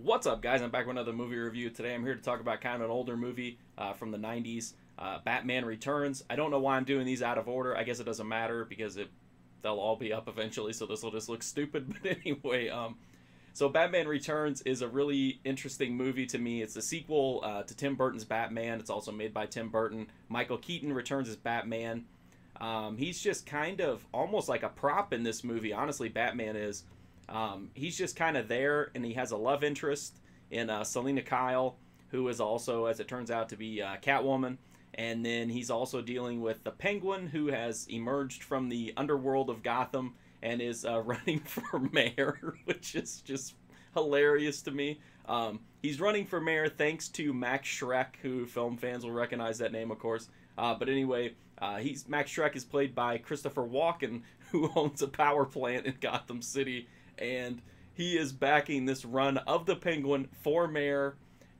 What's up, guys? I'm back with another movie review. Today I'm here to talk about kind of an older movie from the 90s, Batman Returns. I don't know why I'm doing these out of order. I guess it doesn't matter because they'll all be up eventually, so this will just look stupid. But anyway, so Batman Returns is a really interesting movie to me. It's a sequel to Tim Burton's Batman. It's also made by Tim Burton. Michael Keaton returns as Batman. He's just kind of almost like a prop in this movie. Honestly, Batman is. He's just kind of there, and he has a love interest in Selina Kyle, who is also, as it turns out, to be Catwoman. And then he's also dealing with the Penguin, who has emerged from the underworld of Gotham and is running for mayor, which is just hilarious to me. He's running for mayor thanks to Max Schreck, who film fans will recognize that name, of course. But anyway, Max Schreck is played by Christopher Walken, who owns a power plant in Gotham City. And he is backing this run of the Penguin for mayor,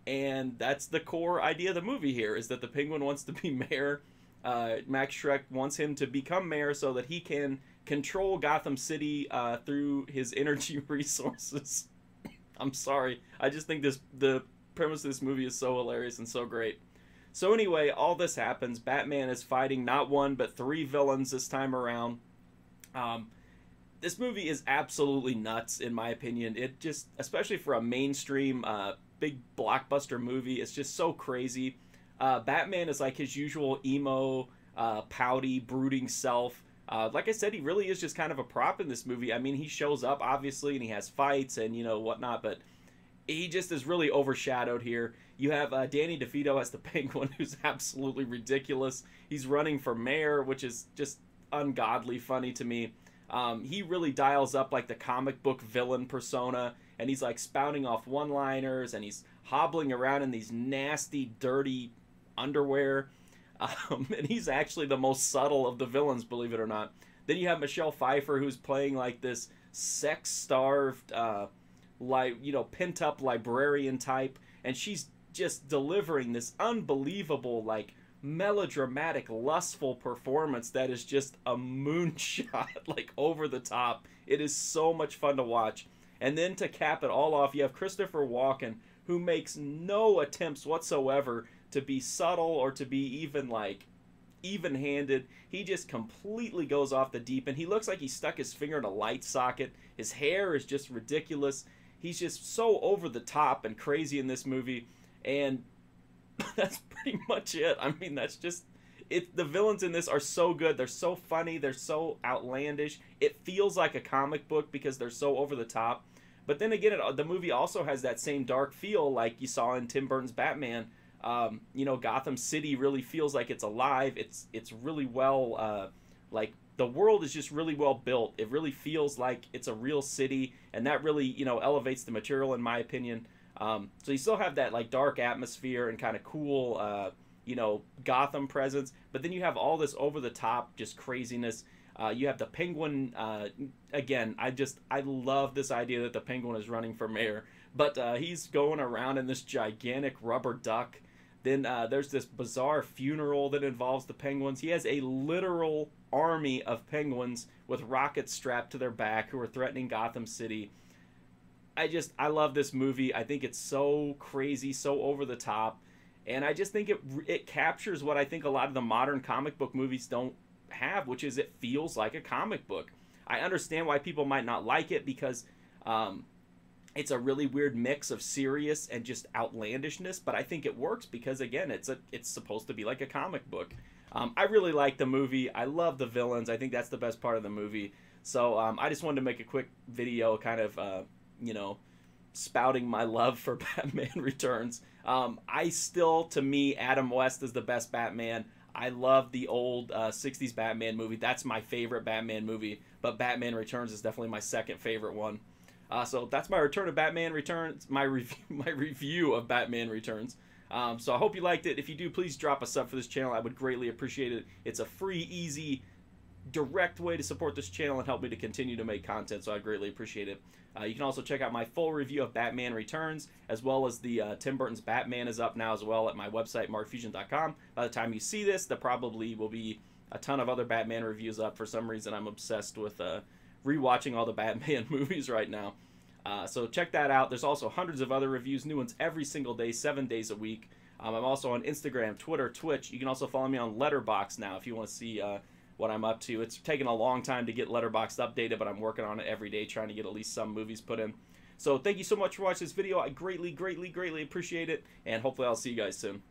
and that's the core idea of the movie here, is that the Penguin wants to be mayor. Max Schreck wants him to become mayor so that he can control Gotham City through his energy resources. I'm sorry. I just think the premise of this movie is so hilarious and so great. So anyway, all this happens. Batman is fighting not one, but three villains this time around. This movie is absolutely nuts, in my opinion. It just, especially for a mainstream, big blockbuster movie, it's just so crazy. Batman is like his usual emo, pouty, brooding self. Like I said, he really is just kind of a prop in this movie. I mean, he shows up, obviously, and he has fights and, whatnot, but he just is really overshadowed here. You have Danny DeVito as the Penguin, who's absolutely ridiculous. He's running for mayor, which is just ungodly funny to me. He really dials up like the comic book villain persona, and he's like spouting off one-liners, and he's hobbling around in these nasty, dirty underwear. And he's actually the most subtle of the villains, believe it or not. Then you have Michelle Pfeiffer, who's playing like this sex-starved, pent-up librarian type, and she's just delivering this unbelievable, like, melodramatic, lustful performance that is just a moonshot, like over the top. It is so much fun to watch. And then to cap it all off, you have Christopher Walken, who makes no attempts whatsoever to be subtle or to be even like even-handed. He just completely goes off the deep end. He looks like he stuck his finger in a light socket. His hair is just ridiculous. He's just so over the top and crazy in this movie, and that's pretty much it. I mean, that's just it. The villains in this are so good. They're so funny. They're so outlandish. It feels like a comic book because they're so over the top. But then again, the movie also has that same dark feel like you saw in Tim Burton's Batman. Gotham City really feels like it's alive. It's really well, like the world is just really well built. It really feels like it's a real city, and that really, elevates the material, in my opinion. So you still have that like dark atmosphere and kind of cool, Gotham presence, but then you have all this over the top just craziness. You have the Penguin. Again, I love this idea that the Penguin is running for mayor, but he's going around in this gigantic rubber duck. Then there's this bizarre funeral that involves the Penguins. He has a literal army of penguins with rockets strapped to their back who are threatening Gotham City. I love this movie. I think it's so crazy, so over the top, and I just think it captures what I think a lot of the modern comic book movies don't have, which is it feels like a comic book. I understand why people might not like it because it's a really weird mix of serious and just outlandishness, but I think it works because, again, it's supposed to be like a comic book. I really like the movie. I love the villains. I think that's the best part of the movie. So I just wanted to make a quick video kind of spouting my love for Batman Returns. To me, Adam West is the best Batman. I love the old 60s Batman movie. That's my favorite Batman movie, but Batman Returns is definitely my second favorite one. So that's my return of Batman Returns, my review of Batman Returns. So I hope you liked it. If you do, please drop a sub for this channel. I would greatly appreciate it. It's a free, easy, direct way to support this channel and help me to continue to make content, so I greatly appreciate it. You can also check out my full review of Batman Returns, as well as the Tim Burton's Batman is up now as well at my website, markfusion.com. By the time you see this, there probably will be a ton of other Batman reviews up. For some reason, I'm obsessed with rewatching all the Batman movies right now. So check that out. There's also hundreds of other reviews, new ones every single day, 7 days a week. I'm also on Instagram, Twitter, Twitch. You can also follow me on Letterboxd now if you want to see what I'm up to. It's taken a long time to get Letterboxd updated, but I'm working on it every day, trying to get at least some movies put in. So thank you so much for watching this video. I greatly, greatly, greatly appreciate it, and hopefully I'll see you guys soon.